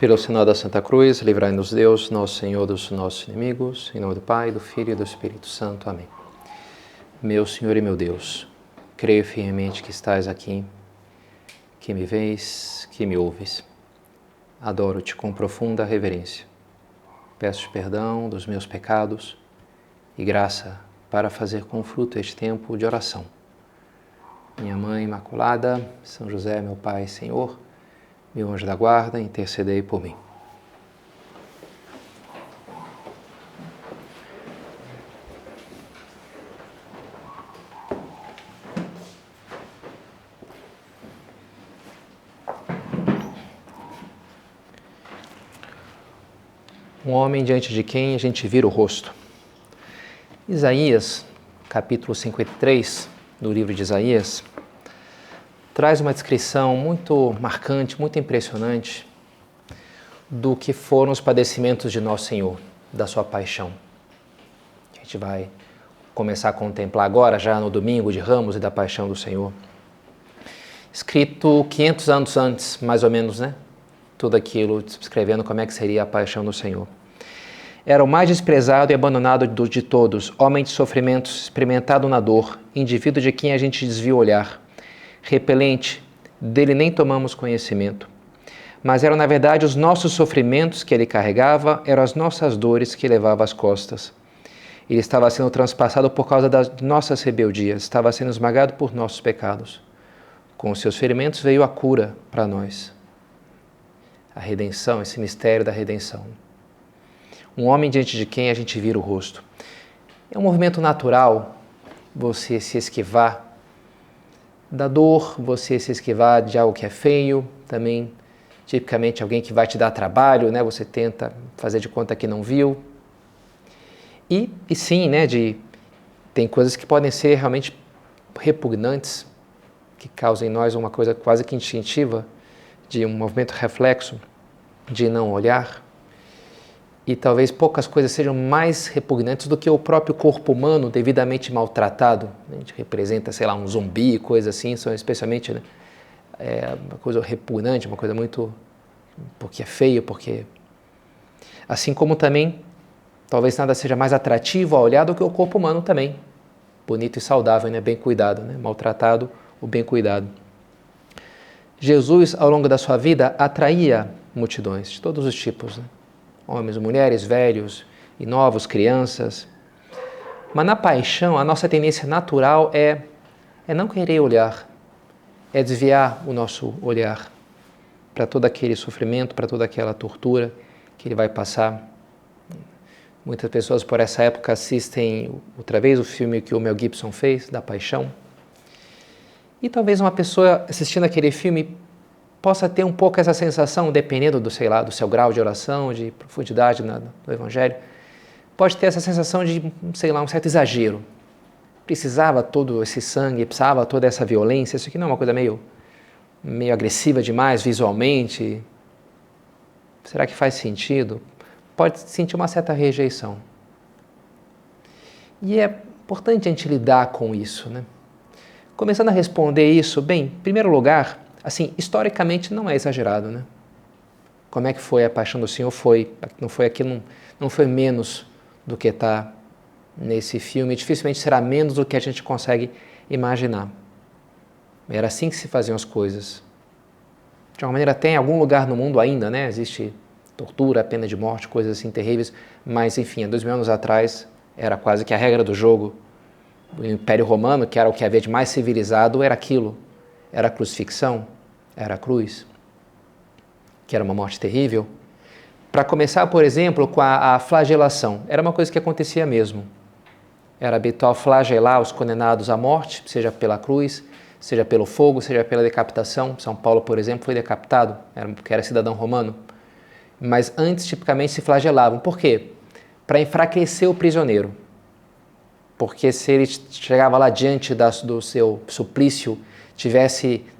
Pelo sinal da Santa Cruz, livrai-nos Deus, nosso Senhor, dos nossos inimigos, em nome do Pai, do Filho e do Espírito Santo. Amém. Meu Senhor e meu Deus, creio firmemente que estás aqui, que me vês, que me ouves. Adoro-te com profunda reverência. Peço-te perdão dos meus pecados e graça para fazer com fruto este tempo de oração. Minha Mãe Imaculada, São José, meu Pai e Senhor, meu anjo da guarda, intercedei por mim. Um homem diante de quem a gente vira o rosto. Isaías, capítulo 53 do livro de Isaías, traz uma descrição muito marcante, muito impressionante do que foram os padecimentos de Nosso Senhor, da sua paixão. A gente vai começar a contemplar agora, já no domingo de Ramos e da paixão do Senhor. Escrito 500 anos antes, mais ou menos, né? Tudo aquilo descrevendo como é que seria a paixão do Senhor. Era o mais desprezado e abandonado de todos, homem de sofrimentos, experimentado na dor, indivíduo de quem a gente desvia o olhar. Repelente, dele nem tomamos conhecimento. Mas eram, na verdade, os nossos sofrimentos que ele carregava, eram as nossas dores que levava às costas. Ele estava sendo transpassado por causa das nossas rebeldias, estava sendo esmagado por nossos pecados. Com os seus ferimentos veio a cura para nós. A redenção, esse mistério da redenção. Um homem diante de quem a gente vira o rosto. É um movimento natural você se esquivar da dor, você se esquivar de algo que é feio, também tipicamente alguém que vai te dar trabalho, né? Você tenta fazer de conta que não viu. E sim, né? Tem coisas que podem ser realmente repugnantes, que causam em nós uma coisa quase que instintiva, de um movimento reflexo, de não olhar. E talvez poucas coisas sejam mais repugnantes do que o próprio corpo humano devidamente maltratado. A gente representa, sei lá, um zumbi, coisa assim, são especialmente, né, uma coisa repugnante, uma coisa muito... porque é feio, porque... Assim como também, talvez nada seja mais atrativo ao olhar do que o corpo humano também. Bonito e saudável, né? Bem cuidado, né? Maltratado, o bem cuidado. Jesus, ao longo da sua vida, atraía multidões de todos os tipos, né? Homens, mulheres, velhos e novos, crianças. Mas na paixão, a nossa tendência natural é não querer olhar, é desviar o nosso olhar para todo aquele sofrimento, para toda aquela tortura que ele vai passar. Muitas pessoas por essa época assistem outra vez o filme que o Mel Gibson fez, da paixão. E talvez uma pessoa assistindo aquele filme possa ter um pouco essa sensação, dependendo do, sei lá, do seu grau de oração, de profundidade do Evangelho, pode ter essa sensação de, sei lá, um certo exagero. Precisava todo esse sangue, precisava toda essa violência, isso aqui não é uma coisa meio agressiva demais visualmente? Será que faz sentido? Pode sentir uma certa rejeição. E é importante a gente lidar com isso, né? Começando a responder isso, bem, em primeiro lugar, assim, historicamente não é exagerado, né? Como é que foi a paixão do Senhor? Não foi menos do que está nesse filme, dificilmente será menos do que a gente consegue imaginar. Era assim que se faziam as coisas. De alguma maneira tem algum lugar no mundo ainda, né? Existe tortura, pena de morte, coisas assim terríveis, mas enfim, há 2000 anos atrás era quase que a regra do jogo. O Império Romano, que era o que havia de mais civilizado, era aquilo. Era a crucifixão, era a cruz, que era uma morte terrível. Para começar, por exemplo, com a flagelação, era uma coisa que acontecia mesmo. Era habitual flagelar os condenados à morte, seja pela cruz, seja pelo fogo, seja pela decapitação. São Paulo, por exemplo, foi decapitado, porque era cidadão romano. Mas antes, tipicamente, se flagelavam. Por quê? Para enfraquecer o prisioneiro. Porque se ele chegava lá diante do seu suplício,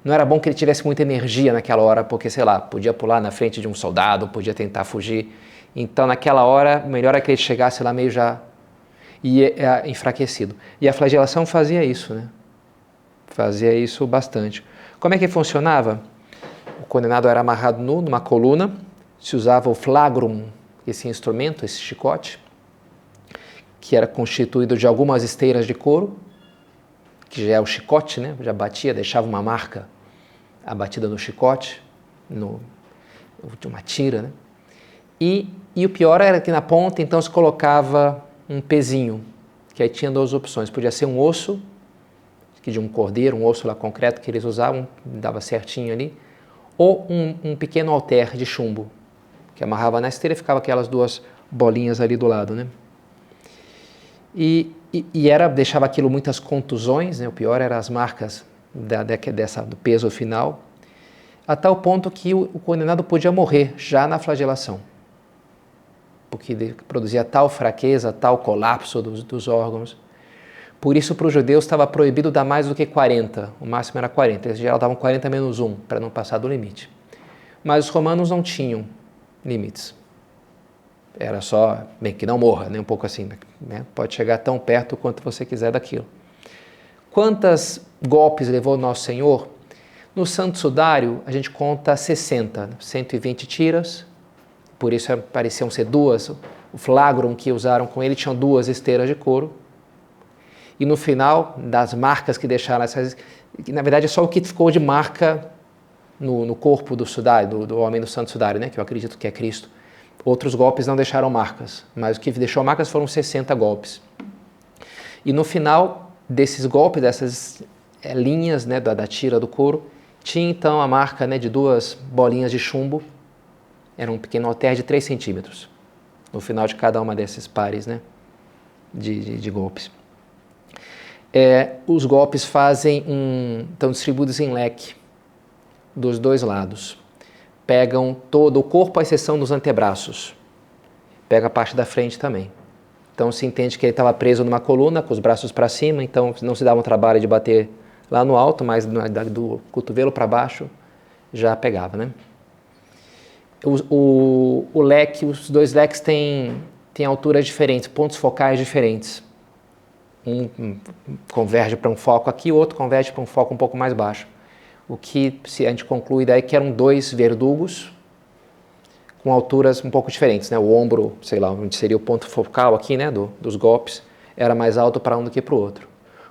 não era bom que ele tivesse muita energia naquela hora, porque, sei lá, podia pular na frente de um soldado, podia tentar fugir. Então, naquela hora, melhor é que ele chegasse lá meio já enfraquecido. E a flagelação fazia isso, né? Fazia isso bastante. Como é que funcionava? O condenado era amarrado nu numa coluna, se usava o flagrum, esse instrumento, esse chicote, que era constituído de algumas esteiras de couro, que já é o chicote, né? Já batia, deixava uma marca, a batida no chicote, de uma tira, né? E o pior era que na ponta, então, se colocava um pezinho, que aí tinha duas opções. Podia ser um osso, que de um cordeiro, um osso lá concreto que eles usavam, dava certinho ali, ou um pequeno halter de chumbo, que amarrava na esteira e ficava aquelas duas bolinhas ali do lado, né? E deixava aquilo muitas contusões, né? O pior eram as marcas do peso final, a tal ponto que o condenado podia morrer já na flagelação, porque produzia tal fraqueza, tal colapso dos órgãos. Por isso, para os judeus estava proibido dar mais do que 40, o máximo era 40, eles já davam 40 menos 1, para não passar do limite. Mas os romanos não tinham limites. Era só, bem, que não morra, nem um pouco assim, né? Pode chegar tão perto quanto você quiser daquilo. Quantos golpes levou Nosso Senhor? No Santo Sudário, a gente conta 60, 120 tiras, por isso pareciam ser duas, o flagrum que usaram com ele tinham duas esteiras de couro, e no final, das marcas que deixaram, que na verdade é só o que ficou de marca no corpo do sudário, do homem do Santo Sudário, né, que eu acredito que é Cristo. Outros golpes não deixaram marcas, mas o que deixou marcas foram 60 golpes. E no final desses golpes, dessas linhas, né, da tira do couro, tinha então a marca, né, de duas bolinhas de chumbo, era um pequeno halter de 3 centímetros, no final de cada uma desses pares, né, de golpes. Os golpes estão distribuídos em leque dos dois lados. Pegam todo o corpo, à exceção dos antebraços. Pega a parte da frente também. Então se entende que ele estava preso numa coluna, com os braços para cima, então não se dava um trabalho de bater lá no alto, mas do cotovelo para baixo já pegava, né? O leque, os dois leques têm alturas diferentes, pontos focais diferentes. Um converge para um foco aqui, o outro converge para um foco um pouco mais baixo. O que a gente conclui daí que eram dois verdugos com alturas um pouco diferentes, né? O ombro, sei lá, onde seria o ponto focal aqui, né, dos golpes, era mais alto para um do que para o outro.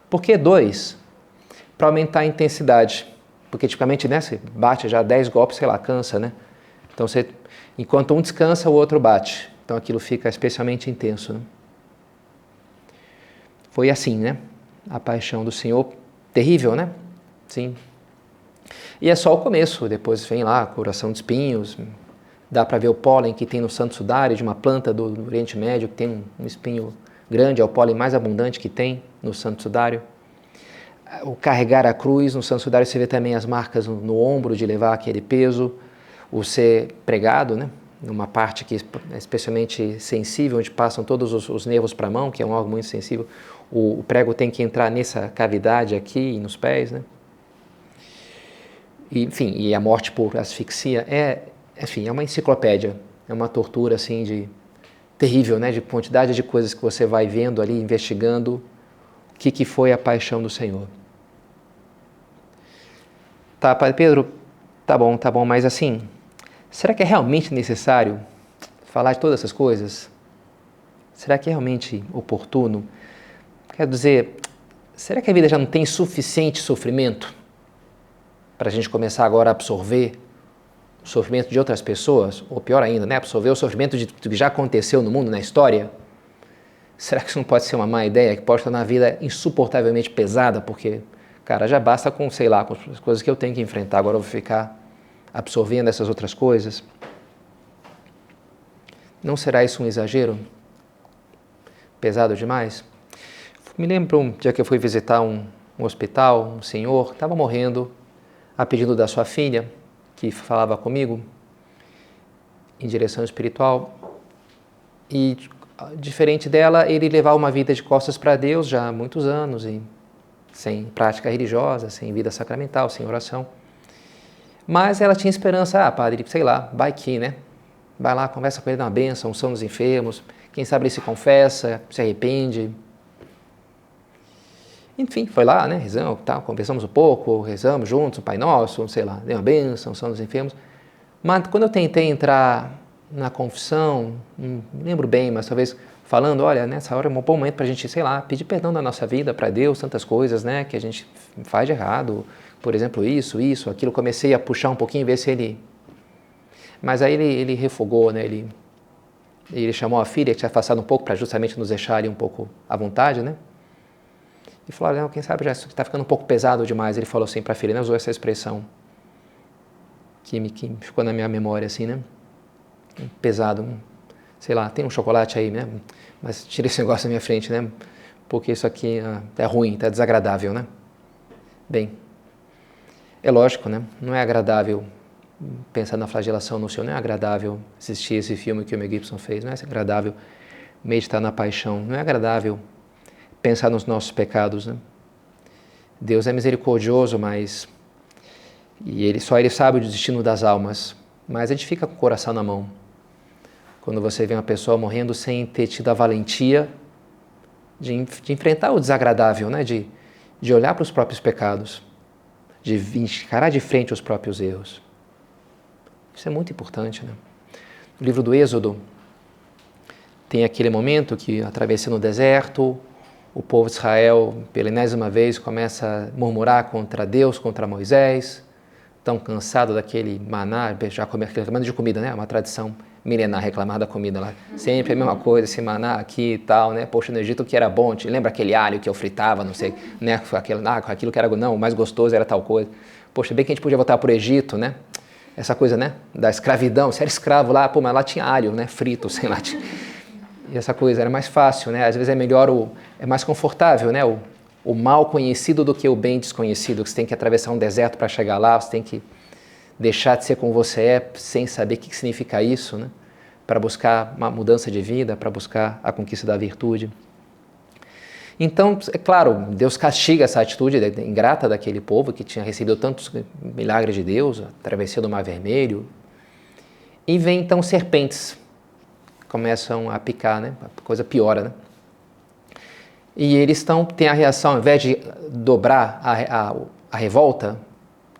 Por que dois? Para aumentar a intensidade. Porque tipicamente, né, você bate já 10 golpes, sei lá, cansa, né? Então, enquanto um descansa, o outro bate. Então, aquilo fica especialmente intenso, né? Foi assim, né? A paixão do Senhor, terrível, né? Sim. E é só o começo, depois vem lá a coroação de espinhos, dá para ver o pólen que tem no Santo Sudário, de uma planta do Oriente Médio, que tem um espinho grande, é o pólen mais abundante que tem no Santo Sudário. O carregar a cruz, no Santo Sudário você vê também as marcas no ombro de levar aquele peso, o ser pregado, né? Numa parte que é especialmente sensível, onde passam todos os nervos para a mão, que é um órgão muito sensível, o prego tem que entrar nessa cavidade aqui e nos pés, né? Enfim, e a morte por asfixia é uma enciclopédia, é uma tortura assim terrível, né, de quantidade de coisas que você vai vendo ali, investigando o que foi a paixão do Senhor. Tá, Padre Pedro, tá bom, mas assim, será que é realmente necessário falar de todas essas coisas? Será que é realmente oportuno? Quer dizer, será que a vida já não tem suficiente sofrimento para a gente começar agora a absorver o sofrimento de outras pessoas? Ou pior ainda, né, absorver o sofrimento de tudo que já aconteceu no mundo, na história? Será que isso não pode ser uma má ideia, que pode tornar a vida insuportavelmente pesada? Porque, cara, já basta com, sei lá, com as coisas que eu tenho que enfrentar, agora eu vou ficar absorvendo essas outras coisas? Não será isso um exagero? Pesado demais? Me lembro um dia que eu fui visitar um hospital, um senhor que estava morrendo, a pedido da sua filha, que falava comigo em direção espiritual, e diferente dela, ele levava uma vida de costas para Deus já há muitos anos, e sem prática religiosa, sem vida sacramental, sem oração. Mas ela tinha esperança, padre, sei lá, vai que, né? Vai lá, conversa com ele, dá uma bênção, unção dos enfermos, quem sabe ele se confessa, se arrepende. Enfim, foi lá, né, rezamos, conversamos um pouco, rezamos juntos, o Pai Nosso, sei lá, deu uma bênção, unção dos enfermos. Mas quando eu tentei entrar na confissão, não me lembro bem, mas talvez falando, olha, nessa hora é um bom momento para a gente, sei lá, pedir perdão da nossa vida para Deus, tantas coisas, né, que a gente faz de errado, por exemplo, isso, aquilo. Comecei a puxar um pouquinho, ver se ele... Mas aí ele refogou, né, ele chamou a filha, que tinha afastado um pouco, para justamente nos deixar ali um pouco à vontade, né, e falou, olha, quem sabe já está ficando um pouco pesado demais. Ele falou assim para a filha, né, usou essa expressão que ficou na minha memória, assim, né, pesado, sei lá, tem um chocolate aí, né, mas tira esse negócio da minha frente, né, porque isso aqui é ruim, é desagradável, né. Bem, é lógico, né, não é agradável pensar na flagelação no Senhor, não é agradável assistir esse filme que o Mel Gibson fez, não é agradável meditar na paixão, não é agradável pensar nos nossos pecados, né. Deus é misericordioso, mas só Ele sabe o destino das almas, mas a gente fica com o coração na mão quando você vê uma pessoa morrendo sem ter tido a valentia de enfrentar o desagradável, né? de olhar para os próprios pecados, de encarar de frente os próprios erros. Isso é muito importante, né? No livro do Êxodo, tem aquele momento que, atravessando o deserto, o povo de Israel, pela enésima vez, começa a murmurar contra Deus, contra Moisés, tão cansado daquele maná, já reclamando de comida, né? Uma tradição milenar, reclamar da comida lá. Sempre a mesma coisa, esse maná aqui e tal, né? Poxa, no Egito o que era bom, lembra aquele alho que eu fritava, não sei, né? Aquilo que era, não, o mais gostoso era tal coisa. Poxa, bem que a gente podia voltar para o Egito, né? Essa coisa, né? Da escravidão, você era escravo lá, pô, mas lá tinha alho, né? Frito, sei lá. E essa coisa era mais fácil, né? Às vezes é melhor, é mais confortável, né? O mal conhecido do que o bem desconhecido, que você tem que atravessar um deserto para chegar lá, você tem que deixar de ser como você é, sem saber o que significa isso, né? Para buscar uma mudança de vida, para buscar a conquista da virtude. Então, é claro, Deus castiga essa atitude ingrata daquele povo que tinha recebido tantos milagres de Deus, a travessia do Mar Vermelho, e vem então serpentes, começam a picar, né? A coisa piora, né? E eles têm a reação, ao invés de dobrar a revolta,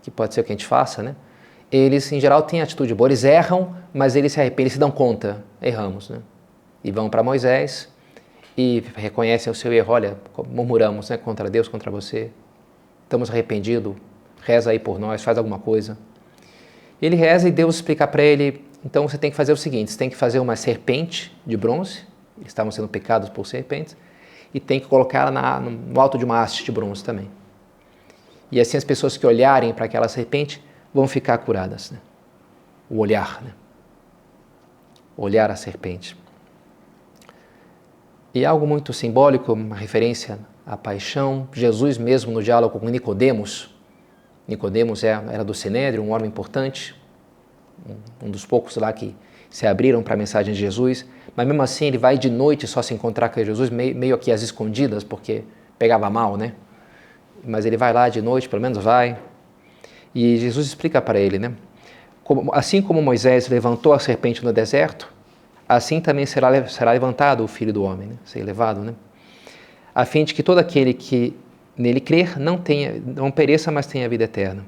que pode ser o que a gente faça, né? Eles, em geral, têm atitude boa. Eles erram, mas eles se arrependem, eles se dão conta. Erramos, né? E vão para Moisés e reconhecem o seu erro. Olha, murmuramos, né, contra Deus, contra você. Estamos arrependidos. Reza aí por nós, faz alguma coisa. Ele reza e Deus explica para ele, então você tem que fazer o seguinte, você tem que fazer uma serpente de bronze, eles estavam sendo picados por serpentes, e tem que colocá-la no alto de uma haste de bronze também. E assim as pessoas que olharem para aquela serpente vão ficar curadas, né? O olhar, né? Olhar a serpente. E algo muito simbólico, uma referência à paixão. Jesus mesmo no diálogo com Nicodemos era do Sinédrio, um homem importante, um dos poucos lá que se abriram para a mensagem de Jesus, mas mesmo assim ele vai de noite só se encontrar com Jesus, meio que às escondidas, porque pegava mal, né? Mas ele vai lá de noite, pelo menos vai. E Jesus explica para ele, né? Assim como Moisés levantou a serpente no deserto, assim também será levantado o Filho do Homem, né? Ser levado, né? A fim de que todo aquele que nele crer não pereça, mas tenha vida eterna.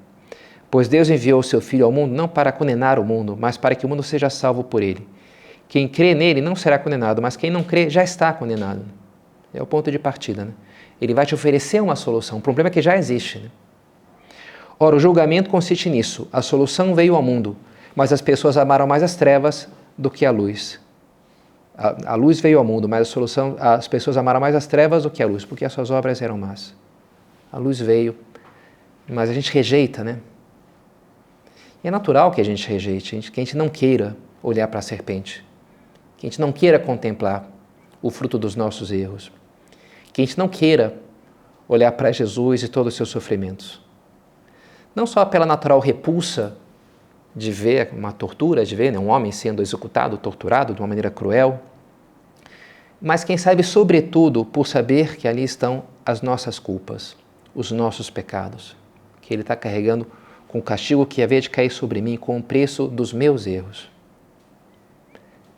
Pois Deus enviou o seu Filho ao mundo não para condenar o mundo, mas para que o mundo seja salvo por ele. Quem crê nele não será condenado, mas quem não crê já está condenado. É o ponto de partida, né? Ele vai te oferecer uma solução. O problema é que já existe, né? Ora, o julgamento consiste nisso. A solução veio ao mundo, mas as pessoas amaram mais as trevas do que a luz. A luz veio ao mundo, mas as pessoas amaram mais as trevas do que a luz, porque as suas obras eram más. A luz veio, mas a gente rejeita, né? E é natural que a gente rejeite, que a gente não queira olhar para a serpente, que a gente não queira contemplar o fruto dos nossos erros, que a gente não queira olhar para Jesus e todos os seus sofrimentos. Não só pela natural repulsa de ver uma tortura, de ver, né, um homem sendo executado, torturado de uma maneira cruel, mas quem sabe, sobretudo, por saber que ali estão as nossas culpas, os nossos pecados, que Ele está carregando com o castigo que havia de cair sobre mim, com o preço dos meus erros.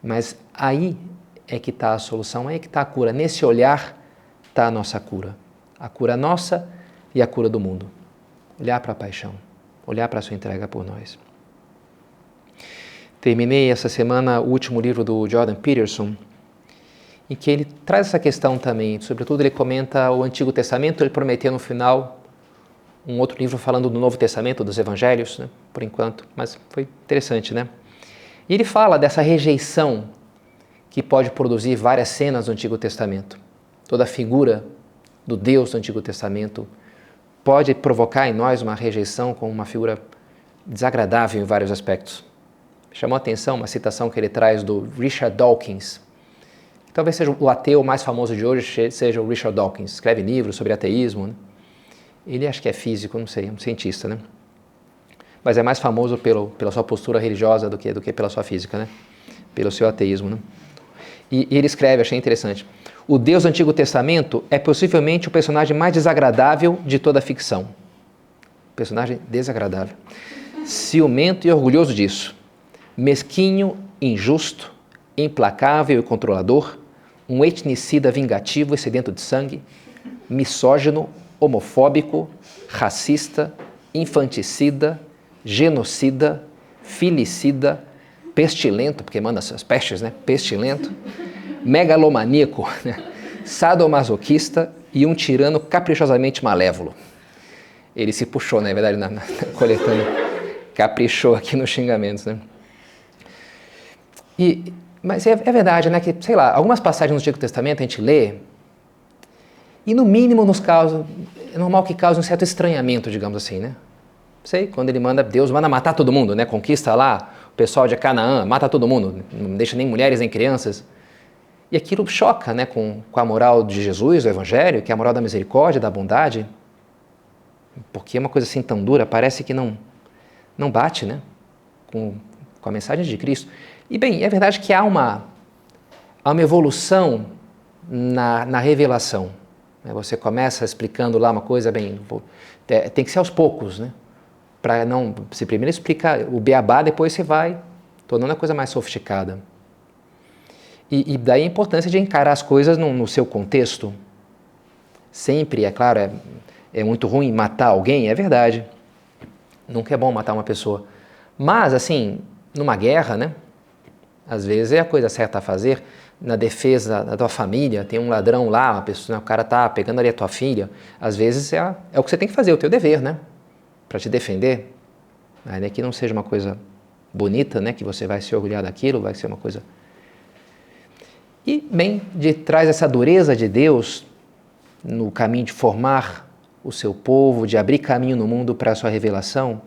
Mas aí é que está a solução, aí é que está a cura. Nesse olhar está a nossa cura. A cura nossa e a cura do mundo. Olhar para a paixão, olhar para a sua entrega por nós. Terminei essa semana o último livro do Jordan Peterson, em que ele traz essa questão também. Sobretudo ele comenta o Antigo Testamento, ele prometeu no final um outro livro falando do Novo Testamento, dos Evangelhos, né, por enquanto, mas foi interessante, né? E ele fala dessa rejeição que pode produzir várias cenas do Antigo Testamento. Toda a figura do Deus do Antigo Testamento pode provocar em nós uma rejeição com uma figura desagradável em vários aspectos. Chamou a atenção uma citação que ele traz do Richard Dawkins. Talvez seja o ateu mais famoso de hoje, seja o Richard Dawkins. Escreve livros sobre ateísmo, né? Ele acho que é físico, não sei, é um cientista, né? Mas é mais famoso pela sua postura religiosa do que pela sua física, né? Pelo seu ateísmo, né? E ele escreve, achei interessante, o Deus do Antigo Testamento é possivelmente o personagem mais desagradável de toda a ficção. Personagem desagradável. Ciumento e orgulhoso disso. Mesquinho, injusto, implacável e controlador, um etnicida vingativo e sedento de sangue, misógino, homofóbico, racista, infanticida, genocida, filicida, pestilento, porque manda as pestes, né? Pestilento, megalomaníaco, né? Sadomasoquista e um tirano caprichosamente malévolo. Ele se puxou, na verdade, na coletânea, caprichou aqui nos xingamentos, né? Mas é verdade, né, que, sei lá, algumas passagens no Antigo Testamento a gente lê e, no mínimo, é normal que cause um certo estranhamento, digamos assim, né? Sei, quando Deus manda matar todo mundo, né? Conquista lá o pessoal de Canaã, mata todo mundo, não deixa nem mulheres nem crianças. E aquilo choca, né, com a moral de Jesus, do Evangelho, que é a moral da misericórdia, da bondade, porque é uma coisa assim tão dura, parece que não bate, né, com a mensagem de Cristo. E bem, é verdade que há uma evolução na revelação. Você começa explicando lá uma coisa, bem, tem que ser aos poucos, né? Para não, se primeiro explica o beabá, depois você vai tornando a coisa mais sofisticada. E daí a importância de encarar as coisas no seu contexto. Sempre, é claro, é muito ruim matar alguém, é verdade. Nunca é bom matar uma pessoa. Mas, assim, numa guerra, né? Às vezes é a coisa certa a fazer. Na defesa da tua família, tem um ladrão lá, uma pessoa, o cara tá pegando ali a tua filha. Às vezes é o que você tem que fazer, o teu dever, né? Para te defender. Ainda que não seja uma coisa bonita, né? Que você vai se orgulhar daquilo, vai ser uma coisa... E, bem, traz essa dureza de Deus no caminho de formar o seu povo, de abrir caminho no mundo para a sua revelação,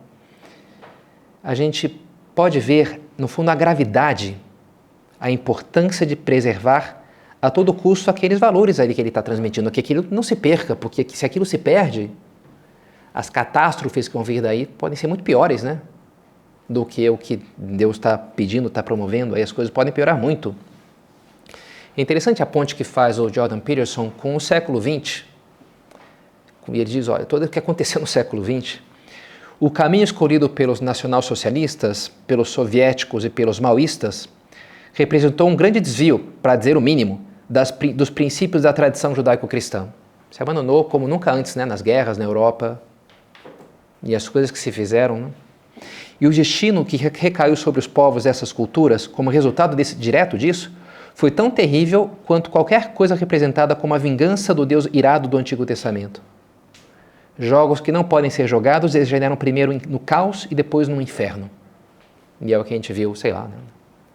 a gente pode ver, no fundo, a gravidade, a importância de preservar a todo custo aqueles valores ali que ele está transmitindo, que aquilo não se perca, porque se aquilo se perde, as catástrofes que vão vir daí podem ser muito piores, né? Do que o que Deus está pedindo, está promovendo, aí as coisas podem piorar muito. É interessante a ponte que faz o Jordan Peterson com o século XX. E ele diz, olha, tudo o que aconteceu no século XX, o caminho escolhido pelos nacionalsocialistas, pelos soviéticos e pelos maoístas, representou um grande desvio, para dizer o mínimo, dos princípios da tradição judaico-cristã. Se abandonou como nunca antes, né, nas guerras na Europa e as coisas que se fizeram, né? E o destino que recaiu sobre os povos dessas culturas, como resultado direto disso, foi tão terrível quanto qualquer coisa representada como a vingança do Deus irado do Antigo Testamento. Jogos que não podem ser jogados, eles generam primeiro no caos e depois no inferno. E é o que a gente viu, sei lá, né?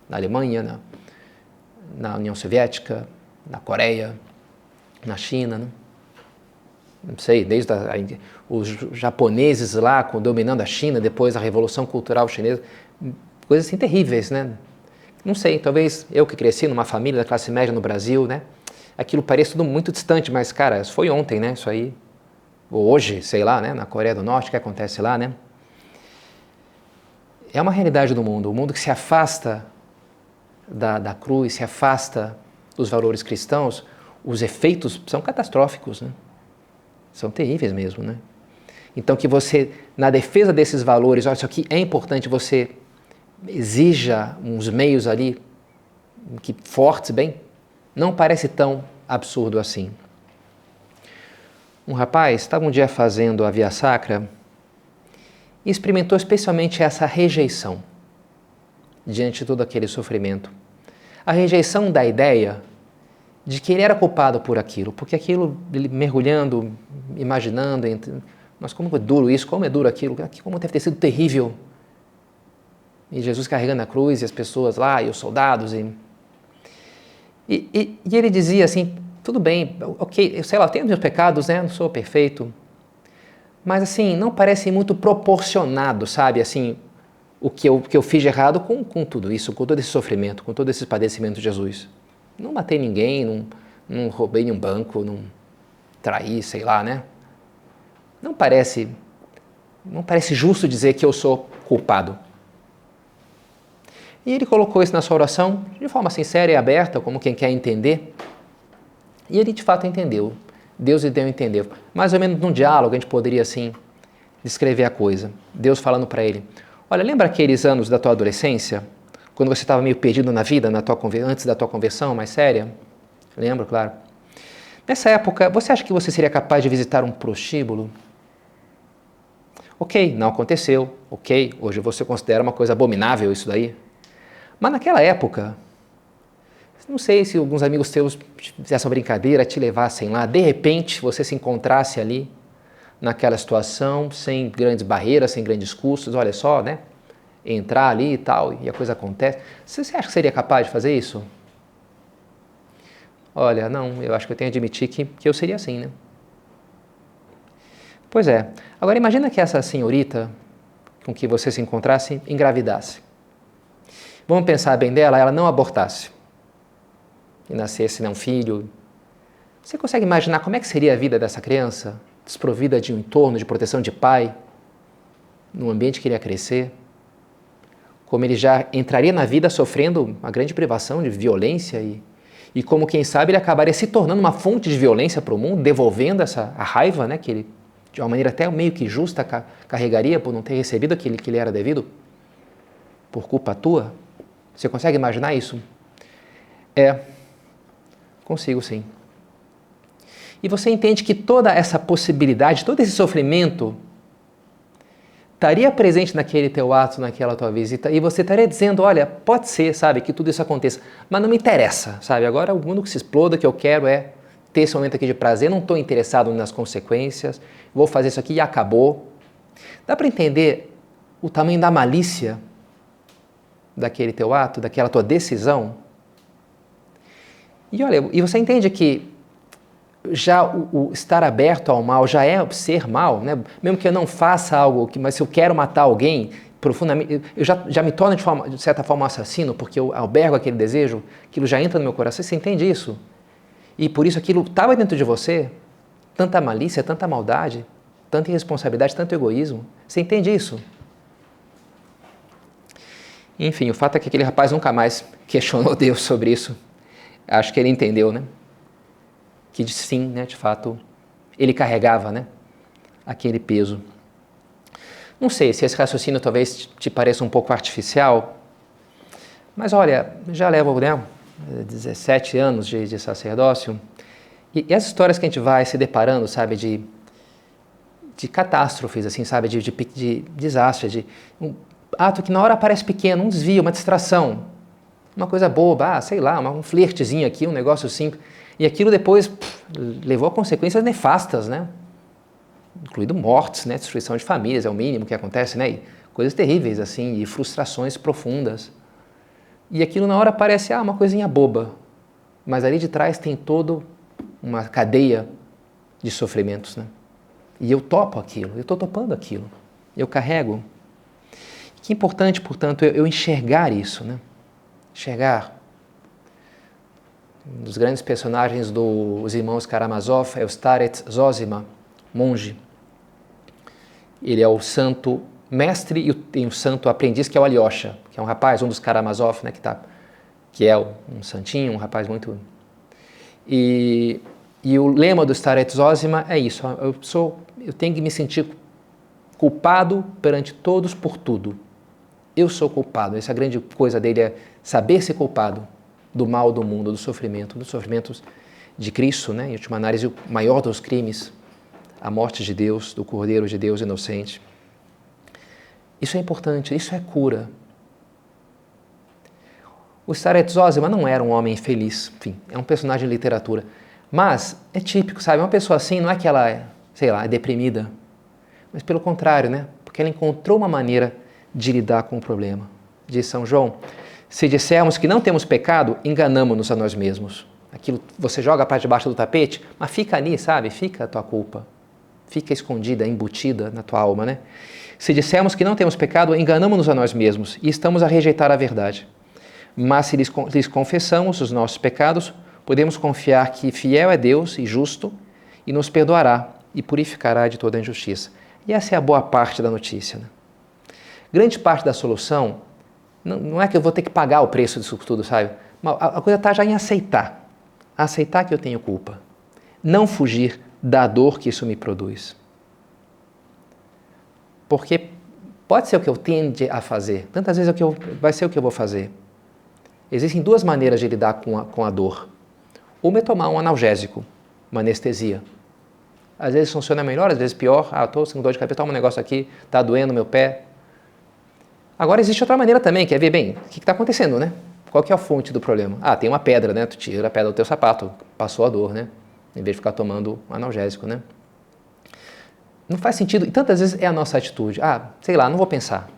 Na Alemanha, na União Soviética, na Coreia, na China, né? Não sei, desde os japoneses lá dominando a China, depois a Revolução Cultural Chinesa, coisas assim terríveis, né? Não sei, talvez eu que cresci numa família da classe média no Brasil, né? Aquilo parece tudo muito distante, mas, cara, isso foi ontem, né? Isso aí, ou hoje, sei lá, né? Na Coreia do Norte, o que acontece lá, né? É uma realidade do mundo, o mundo que se afasta da cruz, se afasta dos valores cristãos, os efeitos são catastróficos, né? São terríveis mesmo, né? Então que você, na defesa desses valores, olha, isso aqui é importante, você exija uns meios ali que fortes, bem, não parece tão absurdo assim. Um rapaz estava um dia fazendo a Via Sacra e experimentou especialmente essa rejeição. diante de todo aquele sofrimento. A rejeição da ideia de que ele era culpado por aquilo, porque aquilo, ele mergulhando, imaginando, mas como é duro isso, como é duro aquilo, como deve ter sido terrível. E Jesus carregando a cruz e as pessoas lá, e os soldados. E ele dizia assim, tudo bem, ok, eu sei lá, eu tenho meus pecados, né, não sou perfeito, mas assim, não parece muito proporcionado, sabe, assim, o que eu fiz de errado com tudo isso, com todo esse sofrimento, com todo esse padecimento de Jesus. Não matei ninguém, não roubei nenhum banco, não traí, sei lá, né? Não parece justo dizer que eu sou culpado. E ele colocou isso na sua oração de forma sincera e aberta, como quem quer entender. E ele de fato entendeu. Deus lhe deu a entender. Mais ou menos num diálogo a gente poderia assim descrever a coisa. Deus falando para ele, olha, lembra aqueles anos da tua adolescência? Quando você estava meio perdido na vida, antes da tua conversão mais séria? Lembro, claro. Nessa época, você acha que você seria capaz de visitar um prostíbulo? Ok, não aconteceu. Ok, hoje você considera uma coisa abominável isso daí. Mas naquela época, não sei se alguns amigos teus fizessem uma brincadeira, te levassem lá, de repente você se encontrasse ali, naquela situação, sem grandes barreiras, sem grandes custos, olha só, né? Entrar ali e tal, e a coisa acontece. Você acha que seria capaz de fazer isso? Olha, não, eu acho que eu tenho que admitir que eu seria assim, né? Pois é. Agora imagina que essa senhorita com que você se encontrasse engravidasse. Vamos pensar bem dela, ela não abortasse e nascesse um filho. Você consegue imaginar como é que seria a vida dessa criança, desprovida de um entorno, de proteção de pai, num ambiente que ele ia crescer? Como ele já entraria na vida sofrendo uma grande privação de violência e como, quem sabe, ele acabaria se tornando uma fonte de violência para o mundo, devolvendo a raiva, né, que ele, de uma maneira até meio que justa, carregaria por não ter recebido aquilo que lhe era devido, por culpa tua? Você consegue imaginar isso? Consigo sim. E você entende que toda essa possibilidade, todo esse sofrimento estaria presente naquele teu ato, naquela tua visita, e você estaria dizendo, olha, pode ser, sabe, que tudo isso aconteça, mas não me interessa, sabe, agora o mundo que se exploda, o que eu quero é ter esse momento aqui de prazer, não estou interessado nas consequências, vou fazer isso aqui e acabou. Dá para entender o tamanho da malícia daquele teu ato, daquela tua decisão? E olha, e você entende que já o estar aberto ao mal já é ser mal, né? Mesmo que eu não faça algo, mas se eu quero matar alguém, profundamente, eu já me torno de certa forma um assassino, porque eu albergo aquele desejo, aquilo já entra no meu coração, você entende isso? E por isso aquilo estava dentro de você, tanta malícia, tanta maldade, tanta irresponsabilidade, tanto egoísmo, você entende isso? Enfim, o fato é que aquele rapaz nunca mais questionou Deus sobre isso. Acho que ele entendeu, né? Que sim, né, de fato, ele carregava, né, aquele peso. Não sei se esse raciocínio talvez te pareça um pouco artificial, mas olha, já levo, né, 17 anos de sacerdócio, e as histórias que a gente vai se deparando, sabe, de catástrofes, assim, sabe, de desastre, de um ato que na hora parece pequeno, um desvio, uma distração, uma coisa boba, sei lá, um flertezinho aqui, um negócio simples. E aquilo depois levou a consequências nefastas, né? Incluindo mortes, né? Destruição de famílias, é o mínimo que acontece, né? E coisas terríveis, assim, e frustrações profundas. E aquilo na hora parece, uma coisinha boba. Mas ali de trás tem toda uma cadeia de sofrimentos, né? E eu topo aquilo, eu estou topando aquilo. Eu carrego. Que importante, portanto, eu enxergar isso, né? Enxergar. Um dos grandes personagens dos irmãos Karamazov é o Starets Zosima, monge. Ele é o santo mestre e tem o santo aprendiz, que é o Alyosha, que é um rapaz, um dos Karamazov, né, que é um santinho, um rapaz muito... E o lema do Starets Zosima é isso, eu tenho que me sentir culpado perante todos por tudo. Eu sou culpado, essa grande coisa dele é saber ser culpado do mal do mundo, dos sofrimentos de Cristo, né? Em última análise, o maior dos crimes, a morte de Deus, do Cordeiro de Deus inocente. Isso é importante, isso é cura. O Starato Zosima não era um homem infeliz, enfim, é um personagem de literatura. Mas é típico, sabe? Uma pessoa assim não é que ela, sei lá, é deprimida, mas pelo contrário, né? Porque ela encontrou uma maneira de lidar com o problema. Diz São João, se dissermos que não temos pecado, enganamo-nos a nós mesmos. Aquilo você joga para debaixo do tapete, mas fica ali, sabe? Fica a tua culpa. Fica escondida, embutida na tua alma, né? Se dissermos que não temos pecado, enganamo-nos a nós mesmos e estamos a rejeitar a verdade. Mas se lhes confessamos os nossos pecados, podemos confiar que fiel é Deus e justo e nos perdoará e purificará de toda a injustiça. E essa é a boa parte da notícia, né? Grande parte da solução não é que eu vou ter que pagar o preço disso tudo, sabe? A coisa está já em aceitar. Aceitar que eu tenho culpa. Não fugir da dor que isso me produz. Porque pode ser o que eu tende a fazer. Tantas vezes vai ser o que eu vou fazer. Existem duas maneiras de lidar com a dor. Uma é tomar um analgésico, uma anestesia. Às vezes funciona melhor, às vezes pior. Estou sem dor de cabeça, toma um negócio aqui, está doendo meu pé. Agora existe outra maneira também, que é ver bem, o que está acontecendo, né? Qual que é a fonte do problema? Tem uma pedra, né? Tu tira a pedra do teu sapato, passou a dor, né? Em vez de ficar tomando analgésico, né? Não faz sentido, e tantas vezes é a nossa atitude. Sei lá, não vou pensar.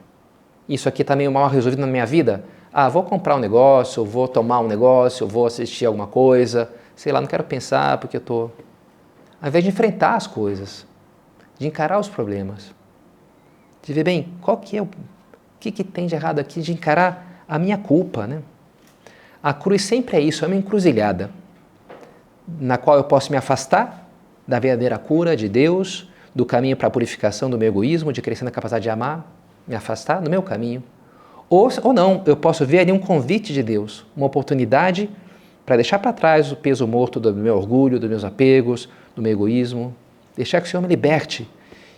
Isso aqui está meio mal resolvido na minha vida. Vou comprar um negócio, vou tomar um negócio, vou assistir alguma coisa. Sei lá, não quero pensar porque eu estou... Ao invés de enfrentar as coisas, de encarar os problemas, de ver bem, qual que é o que tem de errado aqui, de encarar a minha culpa, né? A cruz sempre é isso, é uma encruzilhada, na qual eu posso me afastar da verdadeira cura de Deus, do caminho para a purificação do meu egoísmo, de crescer na capacidade de amar, me afastar do meu caminho. Ou não, eu posso ver ali um convite de Deus, uma oportunidade para deixar para trás o peso morto do meu orgulho, dos meus apegos, do meu egoísmo, deixar que o Senhor me liberte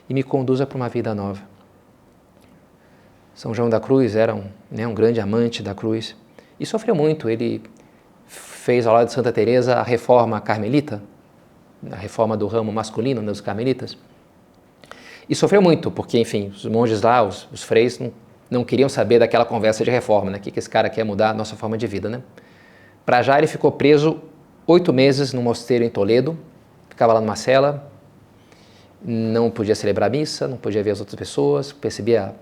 e me conduza para uma vida nova. São João da Cruz era um grande amante da cruz e sofreu muito. Ele fez ao lado de Santa Teresa a reforma carmelita, a reforma do ramo masculino dos carmelitas. E sofreu muito, porque, enfim, os monges lá, os freis, não queriam saber daquela conversa de reforma, né? O que esse cara quer mudar a nossa forma de vida, né? Para já ele ficou preso 8 meses num mosteiro em Toledo, ficava lá numa cela, não podia celebrar missa, não podia ver as outras pessoas, percebia,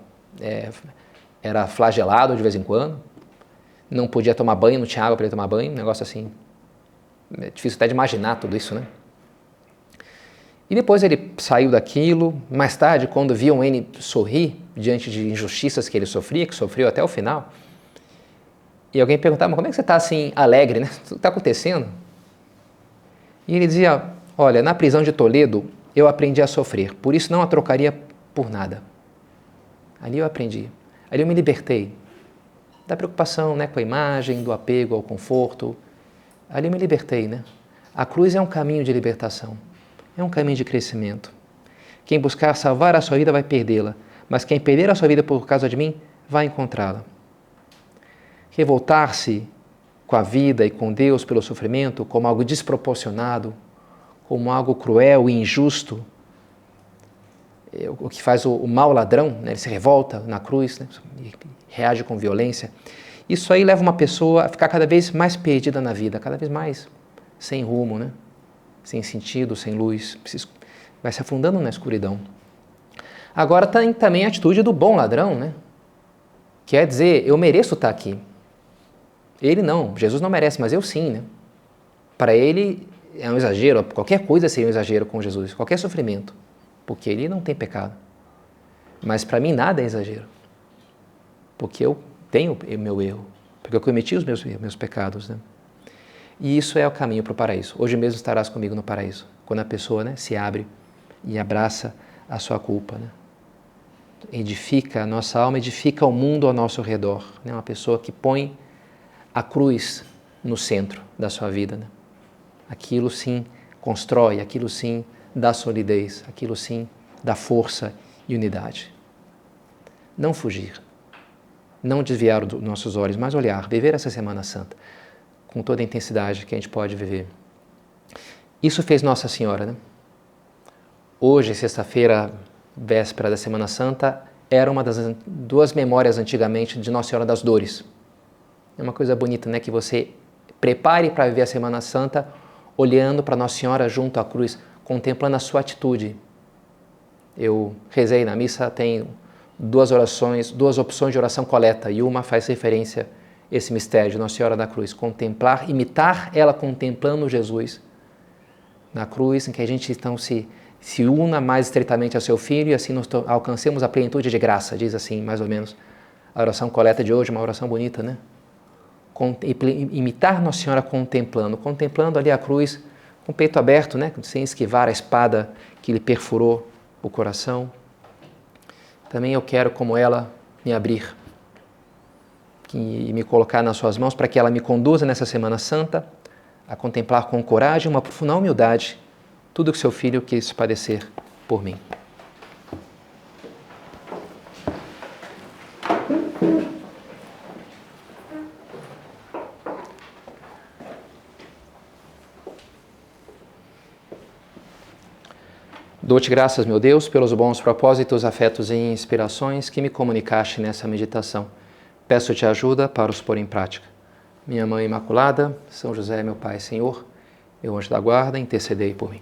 era flagelado de vez em quando, não podia tomar banho, não tinha água para ele tomar banho, um negócio assim, é difícil até de imaginar tudo isso, né? E depois ele saiu daquilo, mais tarde, quando viam ele sorrir diante de injustiças que ele sofria, que sofreu até o final, e alguém perguntava, mas como é que você está assim, alegre, né? O que está acontecendo? E ele dizia, olha, na prisão de Toledo eu aprendi a sofrer, por isso não a trocaria por nada. Ali eu aprendi, ali eu me libertei da preocupação, né, com a imagem, do apego ao conforto. Ali eu me libertei, né? A cruz é um caminho de libertação, é um caminho de crescimento. Quem buscar salvar a sua vida vai perdê-la, mas quem perder a sua vida por causa de mim vai encontrá-la. Revoltar-se com a vida e com Deus pelo sofrimento como algo desproporcionado, como algo cruel e injusto, o que faz o mau ladrão, né? Ele se revolta na cruz, né? E reage com violência. Isso aí leva uma pessoa a ficar cada vez mais perdida na vida, cada vez mais sem rumo, né? Sem sentido, sem luz, vai se afundando na escuridão. Agora tem também a atitude do bom ladrão, né? Quer dizer, eu mereço estar aqui. Ele não, Jesus não merece, mas eu sim, né? Para ele é um exagero, qualquer coisa seria um exagero com Jesus, qualquer sofrimento, porque ele não tem pecado. Mas para mim nada é exagero, porque eu tenho o meu erro, porque eu cometi os meus pecados, né? E isso é o caminho para o paraíso. Hoje mesmo estarás comigo no paraíso, quando a pessoa, né, se abre e abraça a sua culpa, né? Edifica a nossa alma, edifica o mundo ao nosso redor, né? Uma pessoa que põe a cruz no centro da sua vida, né? Aquilo sim constrói, aquilo sim dá solidez, aquilo sim dá força e unidade. Não fugir, não desviar os nossos olhos, mas olhar, viver essa Semana Santa com toda a intensidade que a gente pode viver. Isso fez Nossa Senhora, né? Hoje, sexta-feira, véspera da Semana Santa, era uma das 2 memórias antigamente de Nossa Senhora das Dores. É uma coisa bonita, né? Que você prepare para viver a Semana Santa olhando para Nossa Senhora junto à cruz, contemplando a sua atitude. Eu rezei na missa, tem duas opções de oração coleta, e uma faz referência a esse mistério de Nossa Senhora da Cruz. Contemplar, imitar ela contemplando Jesus na cruz, em que a gente então se una mais estreitamente ao seu Filho e assim nós alcancemos a plenitude de graça, diz assim, mais ou menos. A oração coleta de hoje, uma oração bonita, né? Imitar Nossa Senhora contemplando ali a cruz, com o peito aberto, né? Sem esquivar a espada que lhe perfurou o coração. Também eu quero, como ela, me abrir e me colocar nas suas mãos para que ela me conduza nessa Semana Santa a contemplar com coragem, uma profunda humildade, tudo que seu Filho quis padecer por mim. Dou-te graças, meu Deus, pelos bons propósitos, afetos e inspirações que me comunicaste nessa meditação. Peço-te ajuda para os pôr em prática. Minha Mãe Imaculada, São José, meu Pai e Senhor, meu anjo da guarda, intercedei por mim.